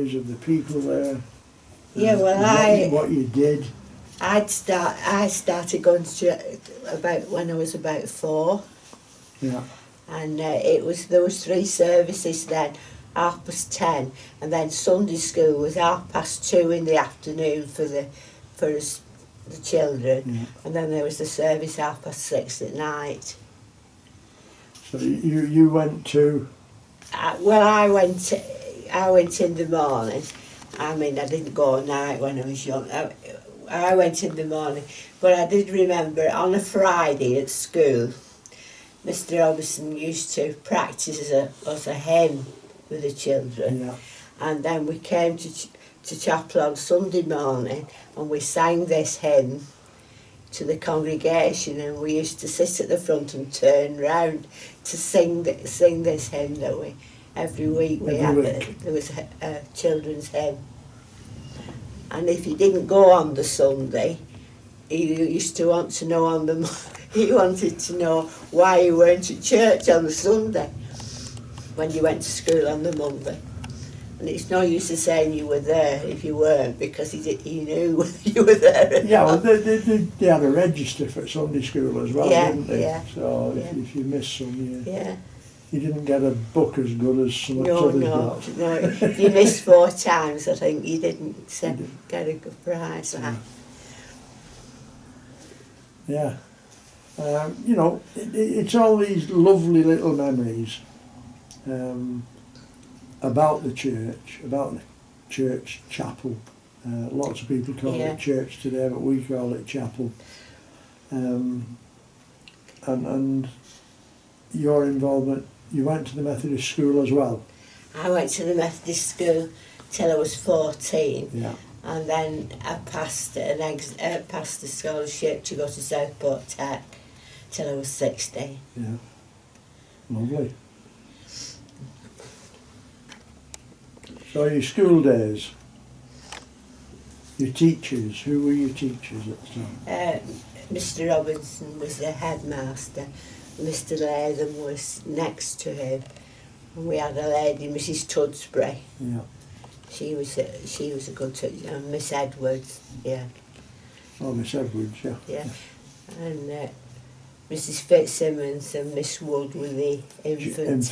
memories of the people there? Yeah, well, what you did? I started going to about when I was about 4. Yeah. And there was 3 services then, 10:30, and then Sunday school was 2:30 in the afternoon for the children, Yeah. and then there was the service 6:30 at night. So you went to? Well, I went in the morning. I mean, I didn't go at night when I was young. I went in the morning, but I did remember on a Friday at school, Mr. Robertson used to practice as a hymn with the children. Yeah. And then we came to chapel on Sunday morning and we sang this hymn to the congregation, and we used to sit at the front and turn round to sing this hymn that we every week there was a children's hymn. And if you didn't go on the Sunday, he used to want to know he wanted to know why you weren't at church on the Sunday when you went to school on the Monday. And it's no use of saying you were there if you weren't, because he knew whether you were there or yeah, not. Well, they had a register for Sunday school as well, didn't they? Yeah. So if you missed some, you didn't get a book as good as some others got. No. If you missed 4 times, I think you didn't get a good prize. Yeah. It's all these lovely little memories about the church chapel. Lots of people call it church today, but we call it chapel. And your involvement, you went to the Methodist school as well? I went to the Methodist school till I was 14. Yeah. And then I passed passed the scholarship to go to Southport Tech till I was 16. Yeah, lovely. So your school days, your teachers, who were your teachers at the time? Mr. Robinson was the headmaster. Mr. Latham was next to him. And we had a lady, Mrs. Tudsbury. Yeah. She was a good teacher, and Miss Edwards, yeah. Oh, Miss Edwards, yeah. Yeah, and Mrs. Fitzsimmons and Miss Wood were the infant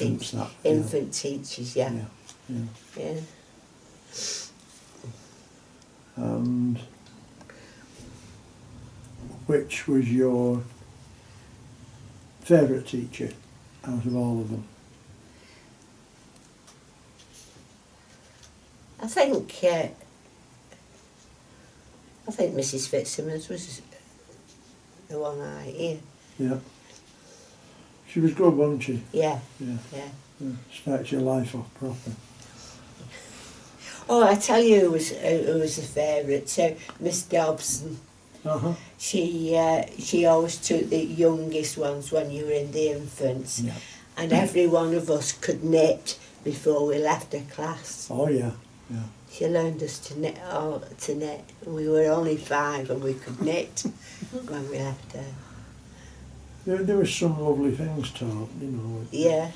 teachers, yeah. Yeah. And which was your favourite teacher out of all of them? I think Mrs. Fitzsimmons was the one Yeah. She was good, wasn't she? Yeah. Starts your life off proper. Oh, I tell you who was a favourite. So Miss Dobson. Uh-huh. She always took the youngest ones when you were in the infants. Yeah. And every one of us could knit before we left her class. Oh yeah. Yeah. She learned us to knit. We were only 5 and we could knit when we left her. There were some lovely things taught, Yeah.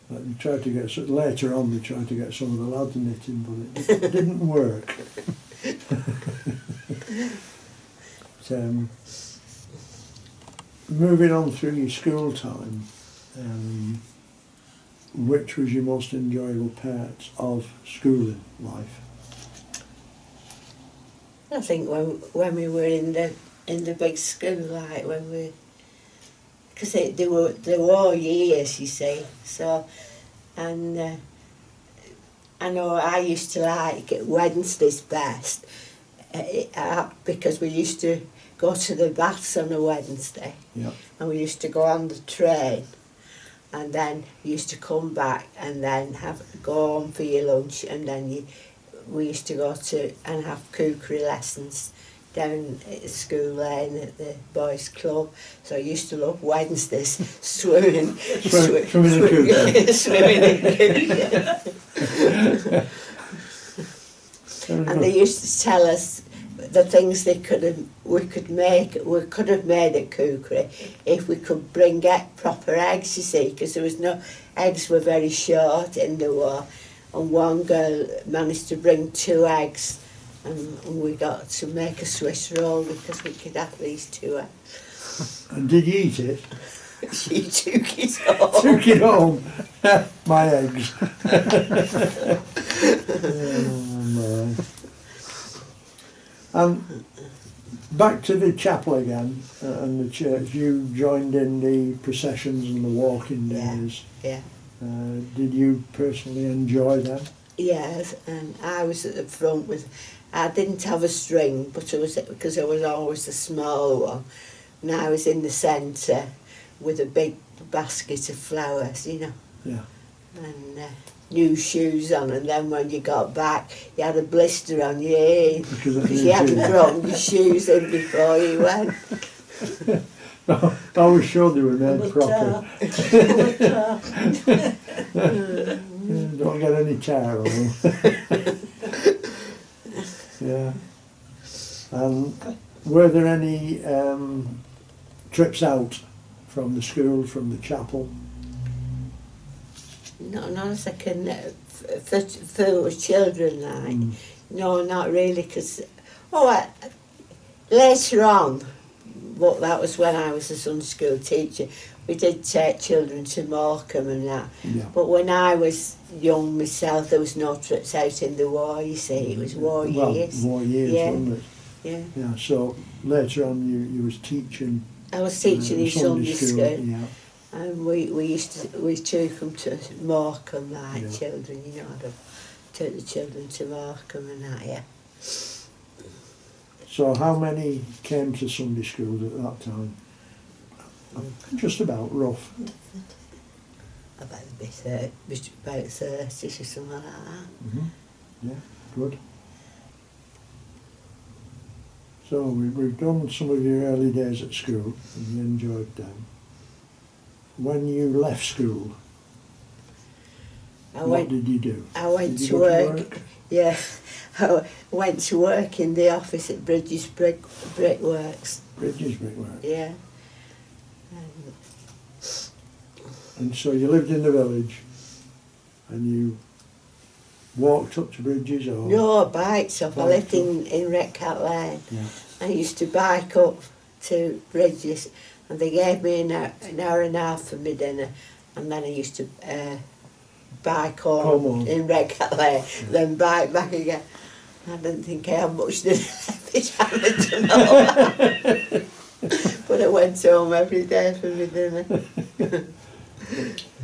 They tried to get later on. They tried to get some of the lads knitting, but it didn't work. Moving on through your school time. Which was your most enjoyable part of schooling life? I think when we were in the big school, like because there were years, you see. So, and I know I used to like Wednesdays best because we used to go to the baths on a Wednesday. Yeah. And we used to go on the train. And then you used to come back and then go home for your lunch, and then we used to go and have cookery lessons down at School Lane at the boys' club. So I used to love Wednesdays swimming in cookery. And they used to tell us the things we could have made at cookery if we could bring proper eggs, you see, because eggs were very short in the war, and one girl managed to bring 2 eggs, and we got to make a Swiss roll because we could have these 2 eggs. And did you eat it? She took it home. Took it home. My eggs. Oh my. And back to the chapel again and the church. You joined in the processions and the walking days. Yeah. Did you personally enjoy them? Yes, and I was at the front with. I didn't have a string, but it was because I was always the small one, and I was in the centre with a big basket of flowers, you know. Yeah. And new shoes on, and then when you got back, you had a blister on your ear because you hadn't brought your shoes in before you went. I was sure they were made proper. Don't get any tear on them. Yeah. And were there any trips out from the school, from the chapel? No, not as I can, for children like. No, not really, because, later on, but that was when I was a Sunday school teacher, we did take children to Morecambe and that. Yeah. But when I was young myself, there was no trips out in the war, you see, it was war years. War years, Yeah. wasn't it? Yeah. Yeah, so later on you was teaching. I was teaching in Sunday school. Yeah. And we took them to Morecambe, like Yeah. children, you know, I'd took the children to Morecambe and that, yeah. So how many came to Sunday school at that time? Just about rough. About 30 or something like that. Yeah, good. So we've done some of your early days at school and you enjoyed them. When you left school, what did you do? I went Did you to go work. Yeah, I went to work in the office at Bridges Brickworks. Bridges Brickwork. Yeah. And so you lived in the village and you walked up to Bridges or? No, bikes up. I lived in Redcat Lane. Yeah. I used to bike up to Bridges, and they gave me an hour and a half for my dinner, and then I used to bike home in Redcat Lane, then bike back again. I didn't think I had much dinner to know. But I went home every day for my dinner.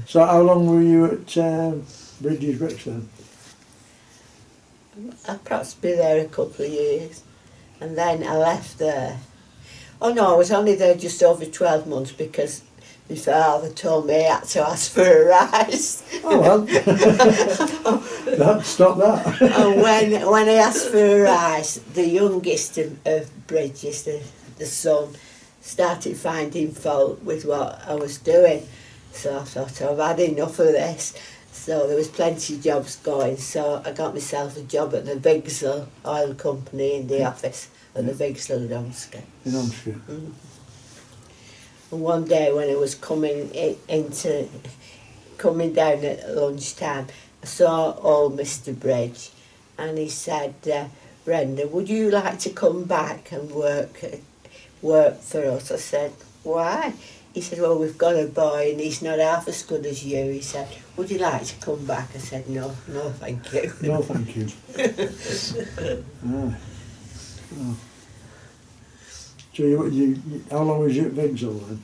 So how long were you at Bridges Bricks then? I'd perhaps been there a couple of years, and then I left there. Oh no, I was only there just over 12 months because my father told me I had to ask for a rise. Oh well, stop that. And when I asked for a rise, the youngest of Bridges, the son, started finding fault with what I was doing. So I thought, I've had enough of this. So there was plenty of jobs going, so I got myself a job at the Vigsel Oil Company in the office at the Vigsel in Omska. In Omska. Mm. And one day when I was coming down at lunchtime, I saw old Mr. Bridge, and he said, Brenda, would you like to come back and work for us? I said, why? He said, well, we've got a boy and he's not half as good as you. He said, would you like to come back? I said, no, thank you. No, thank you. Oh. So you, how long was you at Vigsel then?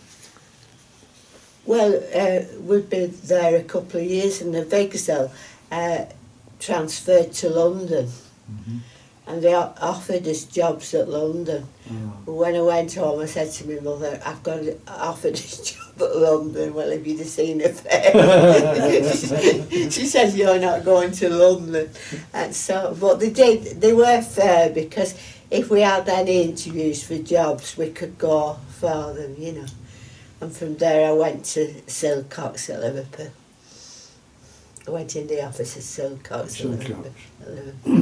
Well, we'd been there a couple of years, and the Vigsel transferred to London. Mm-hmm. And they offered us jobs at London. Oh. When I went home, I said to my mother, I've got offered a job at London. Well, if you'd have seen her face. She said, you're not going to London. And so, but they were fair, because if we had any interviews for jobs, we could go for them, you know. And from there I went to Silcox at Liverpool. I went in the office at Silcox at Liverpool,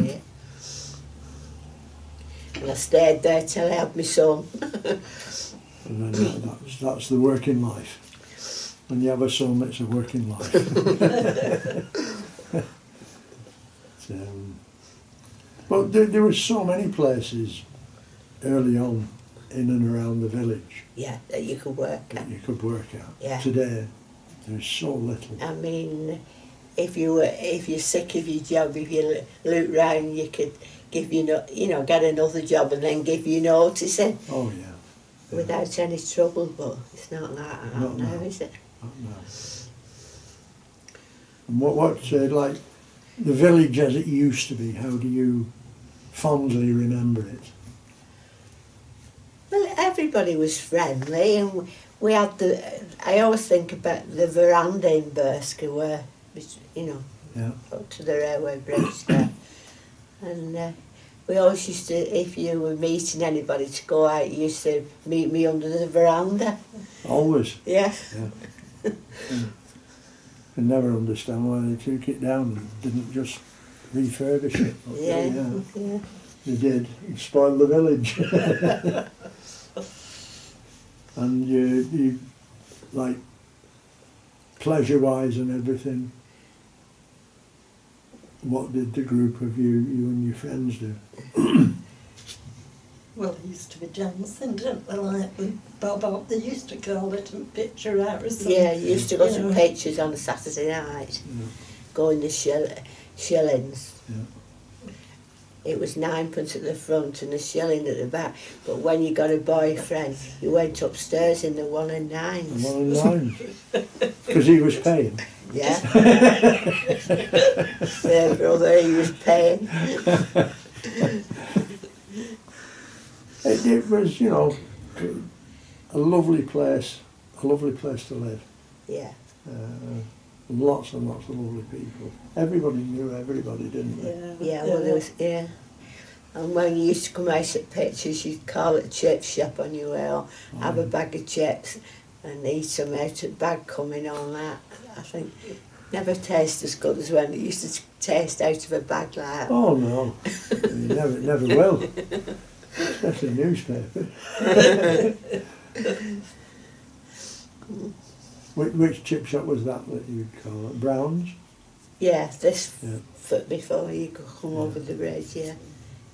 yeah. And I stayed there till I had my son. And then that's the working life. When you have a son, it's a working life. But there were so many places early on in and around the village Yeah, that you could work that at. you could work at. Yeah. Today, there's so little. I mean, if you're sick of your job, if you look round, you could give get another job and then give you notice in Oh yeah. Yeah. without any trouble. But it's not like that Not now, now. is it? Not now. And what like the village as it used to be? How do you fondly remember it? Well, everybody was friendly, and we had I always think about the veranda in Burscough, where Yeah. up to the railway bridge there, and we always used to, if you were meeting anybody to go out, you used to meet me under the veranda. Always. Yeah. Yeah. I never understand why they took it down and didn't just refurbish it. But Yeah. they did. It spoiled the village. And you like pleasure-wise and everything. What did the group of you and your friends do? Well, it used to be dancing, didn't they? Like the bob, they used to call it, and picture hour or something. Yeah, you used to go You to know. pictures on a Saturday night, Yeah. go in the shillings. Yeah. It was 9pence at the front and a shilling at the back. But when you got a boyfriend, you went upstairs in the 1 and 9s. And 1 and 9. Because he was paying. Yeah. Their brother, he was paying. It was, a lovely place to live. Yeah. Lots and lots of lovely people. Everybody knew everybody, didn't they? Yeah, well, there was, yeah. And when you used to come out at pictures, you'd call at chip shop on your way, or have a bag of chips and eat some out of bag coming on that. I think never tastes as good as when it used to taste out of a bag like that. Oh no, it never will. Especially newspaper. Which chip shop was that you'd call it? Brown's? Yeah, this Yeah. foot before you could come over the bridge, yeah.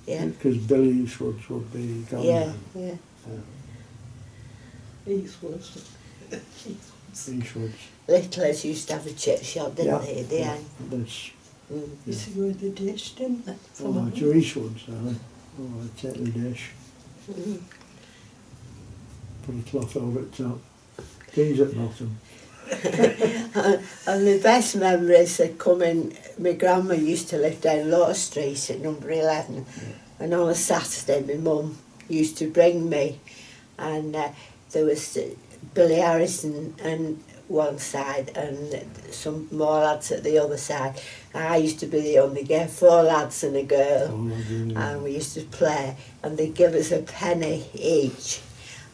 Yeah. Because Billy Eastwood's would be gone Yeah, now. yeah. Eastwards. Eastwood's. Littlers used to have a chip shop, didn't they, at the yeah. end? That's, Mm. You see where they dished, didn't they? oh, to Eastwood's, oh, I'd take the dish. Mm. Put a cloth over the top. Things at bottom. And the best memories are coming, my grandma used to live down Lower Street at number 11, and on a Saturday my mum used to bring me, and there was Billy Harrison and one side and some more lads at the other side. I used to be the only girl, 4 lads and a girl, Oh, really? and we used to play, and they'd give us a penny each,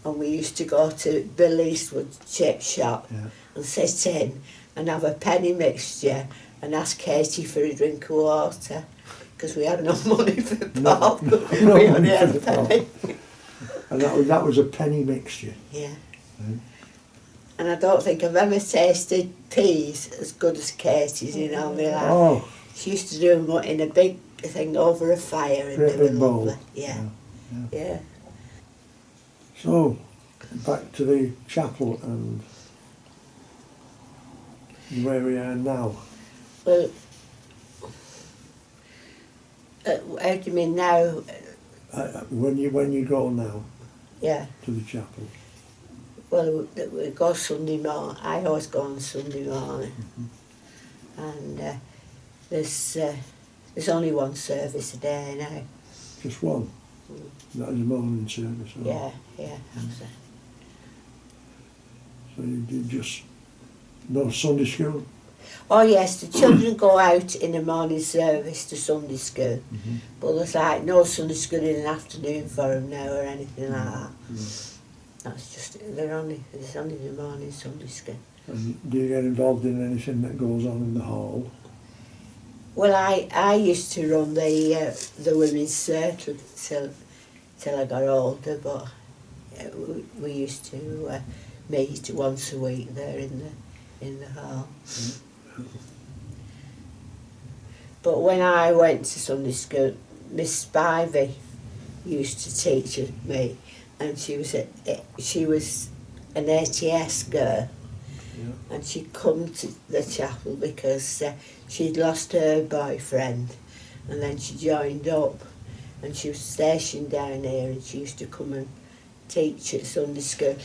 and we used to go to Bill Eastwood's chip shop Yeah. and sit in and have a penny mixture and ask Katie for a drink of water, because we had no money for the pop. no We only money had for a the pop. penny. And that was a penny mixture. Yeah. Right. And I don't think I've ever tasted peas as good as Katie's in all my life. Oh, She used to do them in a big thing over a fire, and great they were big bowl. lovely. Yeah, yeah. So, back to the chapel and where we are now. Well, how do you mean now? When you go now Yeah. to the chapel. Well, we go Sunday morning. I always go on Sunday morning, and there's only one service a day now. Just one. That is a morning service. Oh. Yeah, yeah. That's it. So you did just no Sunday school. Oh yes, the children go out in the morning service to Sunday school, but there's like no Sunday school in the afternoon for them now or anything like that. That's just it's only the morning Sunday school. And do you get involved in anything that goes on in the hall? Well, I used to run the women's circle till I got older, but we used to meet once a week there in the hall. But when I went to Sunday school, Miss Spivey used to teach me, and she was an ATS girl, Yeah. and she'd come to the chapel because she'd lost her boyfriend, and then she joined up, and she was stationed down here, and she used to come and teach at Sunday school.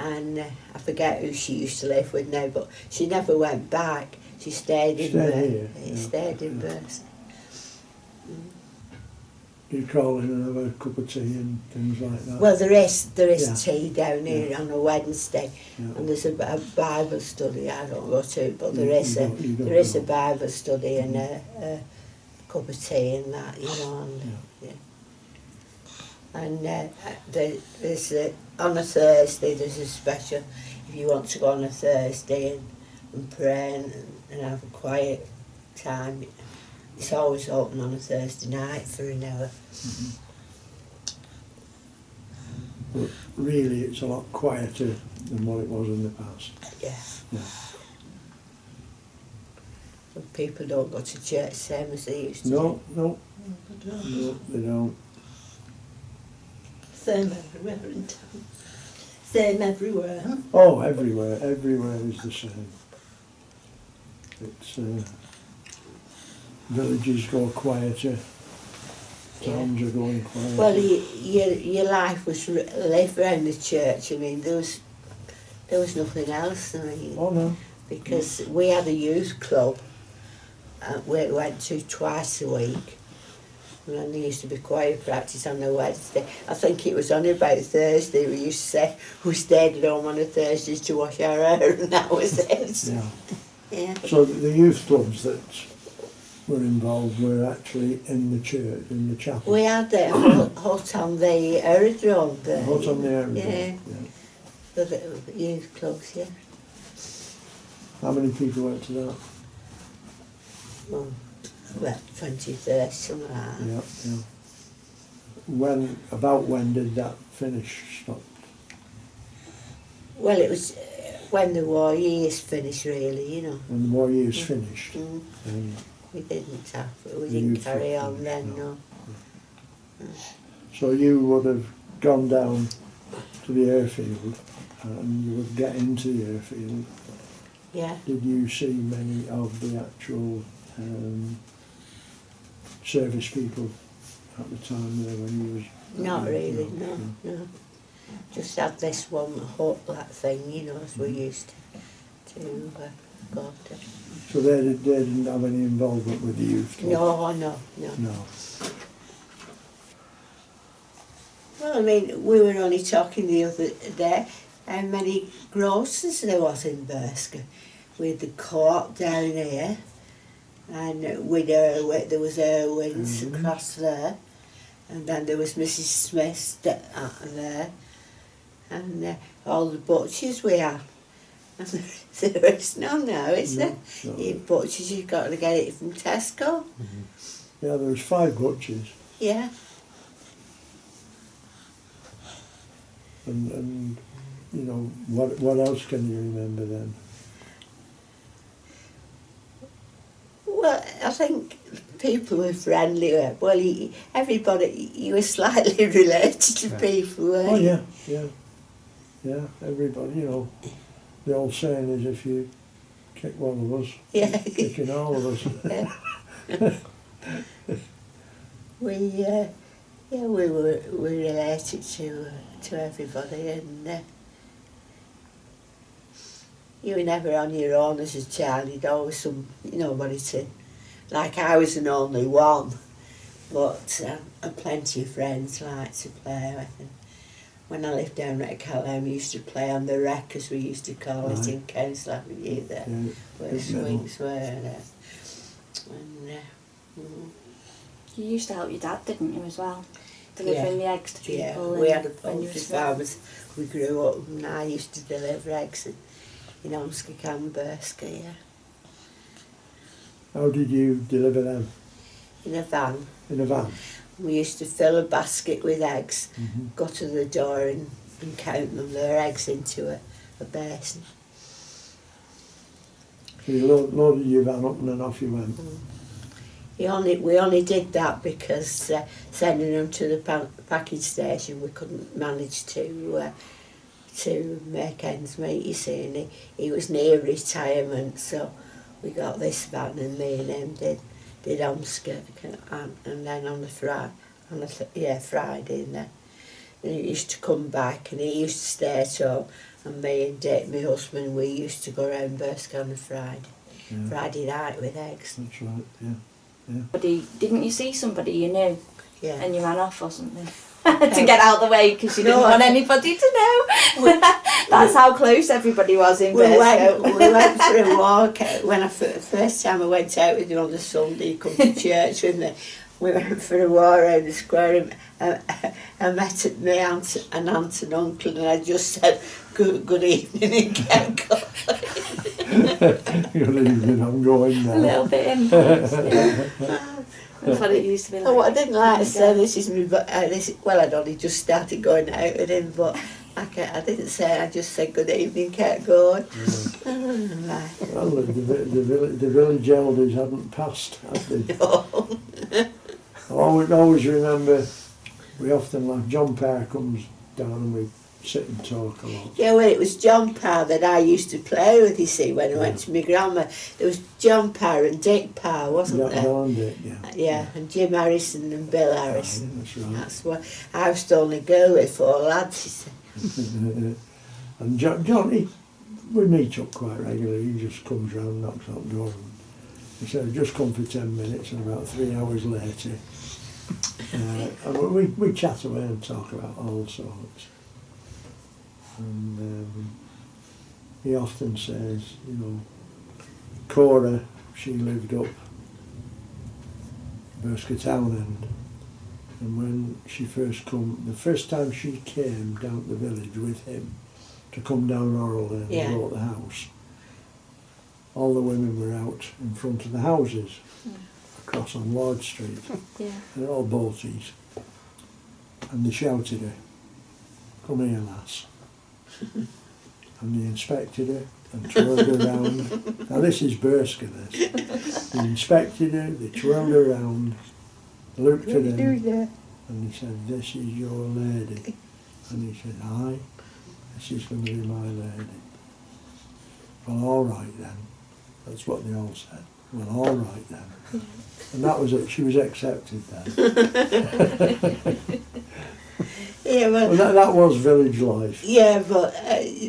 And I forget who she used to live with now, but she never went back. She stayed in here. stayed in Burscough. You call in and have a cup of tea and things like that. Well, there is Yeah. tea down here on a Wednesday, Yeah. and there's a Bible study. I don't go to it, but You don't there is go. a Bible study and a cup of tea and that, you know. And there's on a Thursday there's a special. If you want to go on a Thursday and pray and have a quiet time, it's always open on a Thursday night for an hour. But really, it's a lot quieter than what it was in the past. Yeah. Yeah. But people don't go to church same as they used to. No, But, no, they don't. same everywhere in town. Same everywhere. Oh, everywhere is the same. It's villages go quieter, towns are going quieter. Well, your life was lived around the church. I mean, there was nothing else. I mean, Oh no. because we had a youth club we went to twice a week. And then there used to be choir practice on a Wednesday. I think it was only about Thursday we used to say we stayed at home on a Thursday to wash our hair, and that was it. Yeah. Yeah. So the youth clubs that were involved were actually in the church, in the chapel. We had a hut on the aerodrome there. Hut on the aerodrome. Yeah. For the youth clubs, yeah. How many people went to that? Well, about 20, 30, something like that. Yeah. When did that finish? Stop. Well, it was when the war years finished, really, you know. When the war years finished. Mm. We didn't The didn't youth carry club on finished, then, no. no. So you would have gone down to the airfield and you would get into the airfield. Yeah. Did you see many of the actual service people at the time there when you was... Not really, no. Just had this one hut, that thing, you know, as we used to go to. So they didn't have any involvement with the youth club? No. No. Well, I mean, we were only talking the other day how many grocers there was in Burscough. We had the court down here, and there was Irwin's across there, and then there was Mrs Smith's there, and all the butchers we had. And there is none now, is there? No. In butchers, you've got to get it from Tesco. Yeah, there was 5 butchers. Yeah. And you know, what else can you remember then? Well, I think people were friendly. Well, you were slightly related to people, weren't Oh you? yeah, everybody, you know. The old saying is if you kick one of us, Yeah. you're kicking all of us. We were related to everybody, and you were never on your own as a child. You'd always nobody to, like I was an only one, but I had plenty of friends like to play with. And when I lived down at Calais, we used to play on the wreck, as we used to call it, in Council Avenue there, where the swings were. You used to help your dad, didn't you, as well? Delivering the eggs to people. Yeah, we had a when you poultry were farm as we grew up, and I used to deliver eggs in Burscough and Burscough, yeah. How did you deliver them? In a van. In a van? We used to fill a basket with eggs, go to the door and count them, their eggs into a basin. So you loaded your van up and then off you went? We only did that because sending them to the package station, we couldn't manage to make ends meet, you see, and he was near retirement, so we got this van and me and him did Burscough, and then on the Friday, and then he used to come back and he used to stay at home, and me and Dick, my husband, we used to go round Burscough on a Friday night with eggs. That's right, yeah. But didn't you see somebody you knew? Yeah. And you ran off or something? To get out of the way because you didn't want anybody to know. That's how close everybody was in Burscough. We went for a walk. When first time I went out with him on the Sunday, he come to church with me. We went for a walk around the square. I met my aunt and uncle, and I just said, good evening, and kept going. Good evening, I'm going now. A little bit impulse, yeah. That's what it used to be like. What I didn't like to say, this is me, well, I'd only just started going out with him, but I didn't say, I just said good evening, kept going. Yeah. Well, the village elders hadn't passed, had they? No. I always remember, we often like John Parr comes down and we sit and talk a lot. Yeah, well, it was John Parr that I used to play with, you see, when I went to my grandma. There was John Parr and Dick Parr, wasn't there? John and Dick, yeah. Yeah, and Jim Harrison and Bill Harrison. That's right. That's what I was the only girl with 4 lads, you see. And John, we meet up quite regularly. He just comes round, knocks on the door, and he said, "I've just come for 10 minutes," and about 3 hours later, and we chat away and talk about all sorts. And he often says, you know, Cora, she lived up Burscough Town End, and when she first come, the first time she came down to the village with him to come down Orrell and bought the house, all the women were out in front of the houses across on Lord Street. Yeah. They're all bolties, and they shouted her, "Come here, lass." And they inspected her and twirled her around. Now this is Burscough, this. They inspected her, they twirled her around, looked at him, and he said, "This is your lady." And he said, "Aye, this is going to be my lady." "Well, all right then." That's what they all said. "Well, all right then." And that was it, she was accepted then. Yeah, well, that was village life. yeah, but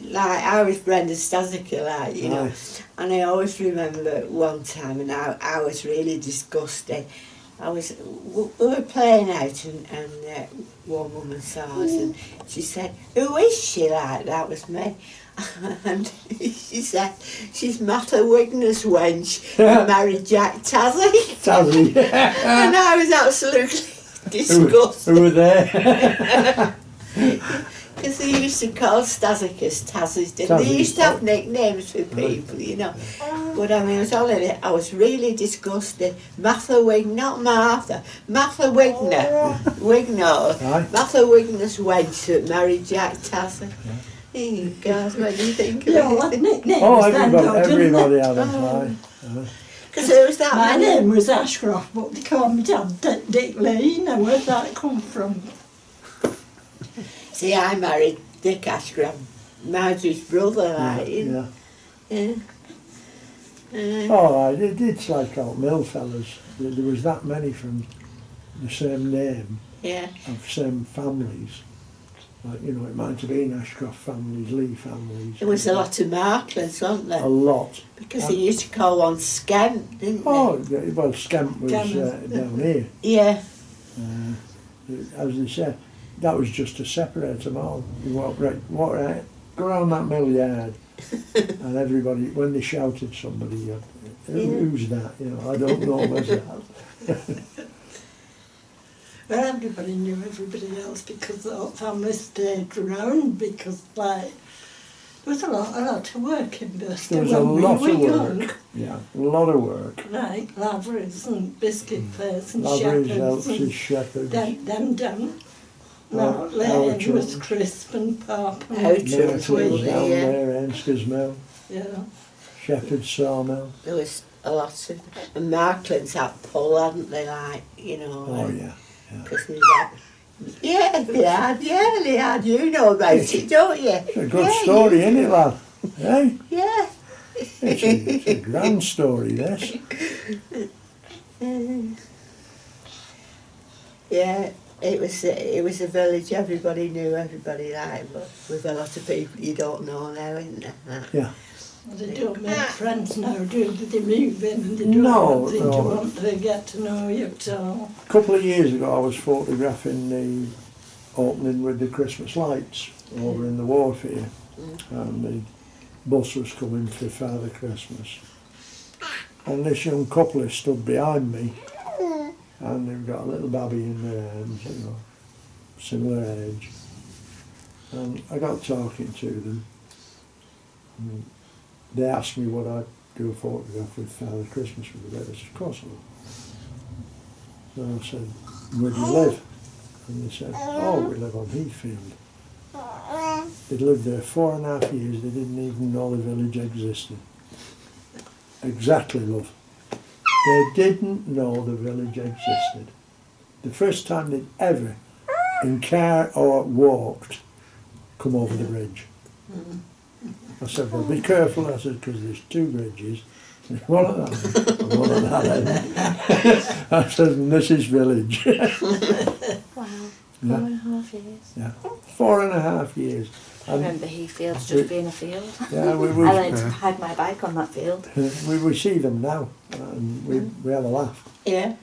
like I was Brenda Stazicker, like, you know, and I always remember one time, and I was really disgusted. We were playing out, and one woman saw us, and she said, "Who is she?" Like, that was me. And she said, "She's Martha Wigner's wench, who married Jack Tazzy." And I was absolutely disgusted. Who were there? Because they used to call Stazikers Tazzies, didn't they? They used to have nicknames for people, you know. But I mean, I was really disgusted. Martha Wigner, not Martha, Martha Wigner. Wigner. Martha Wigner's wench that married Jack Tazzy. Oh, God, what do you think of it? Nicknames. Oh, everybody had them. Because there was that My many. name was Ashcroft, but they called me Dad Dick Lee. You know where that come from? See, I married Dick Ashcroft, Marjorie's brother, like, you know. Yeah. Oh, it's like out mill fellas. There was that many from the same name, of same families. Like, you know, it might have been Ashcroft families, Lee families. There was a lot of Marklands, wasn't there? A lot. Because they used to call one Skemp, didn't they? Oh, well, Skemp was down here. Yeah. As they say, that was just to separate them all. You walk right, go around that mill yard, and everybody, when they shouted somebody, who's that? You know, I don't know myself. Well, everybody knew everybody else because the whole family stayed around because, like, there was a lot of work in Burscough. There was a lot of work. Yeah, a lot of work. Like Lavery's and Biscuit Place and Lavery's, Shepherd's. Elf's, Shepherd's. Them done. No, later was Crisp and Pop and Merton's Willie, down there, Enskers Mill. Yeah. Shepherd's Sawmill. There was a lot of, and Marklands had pull, hadn't they, like, you know. Oh like, yeah, yeah. Christmas had, yeah, they had, you know about it, don't you? It's a good story, isn't it, lad? Eh? Yeah. It's a grand story, this. Yeah, it was a village everybody knew, everybody liked, but with a lot of people you don't know now, isn't there? Yeah. They don't make friends now, do they? They move in and they don't seem to want to get to know you at all. A couple of years ago I was photographing the opening with the Christmas lights over in the wharf here, and the bus was coming for Father Christmas, and this young couple has stood behind me, and they've got a little baby in their hands, you know, similar age, and I got talking to them, and they asked me would I do a photograph with Father Christmas with the baby. I said, of course I will. So I said, where do you live? And they said, oh, we live on Heathfield. They'd lived there 4.5 years, they didn't even know the village existed. Exactly, love. They didn't know the village existed. The first time they'd ever, in car or walked, come over the bridge. I said, well, be careful, I said, because there's 2 bridges. There's one at that end and one at that end. I said, and this is village. Wow, Yeah. 4.5 years. Yeah, 4.5 years. I remember Heathfields just being a field. Yeah, I learned to ride my bike on that field. we see them now, and we have a laugh. Yeah.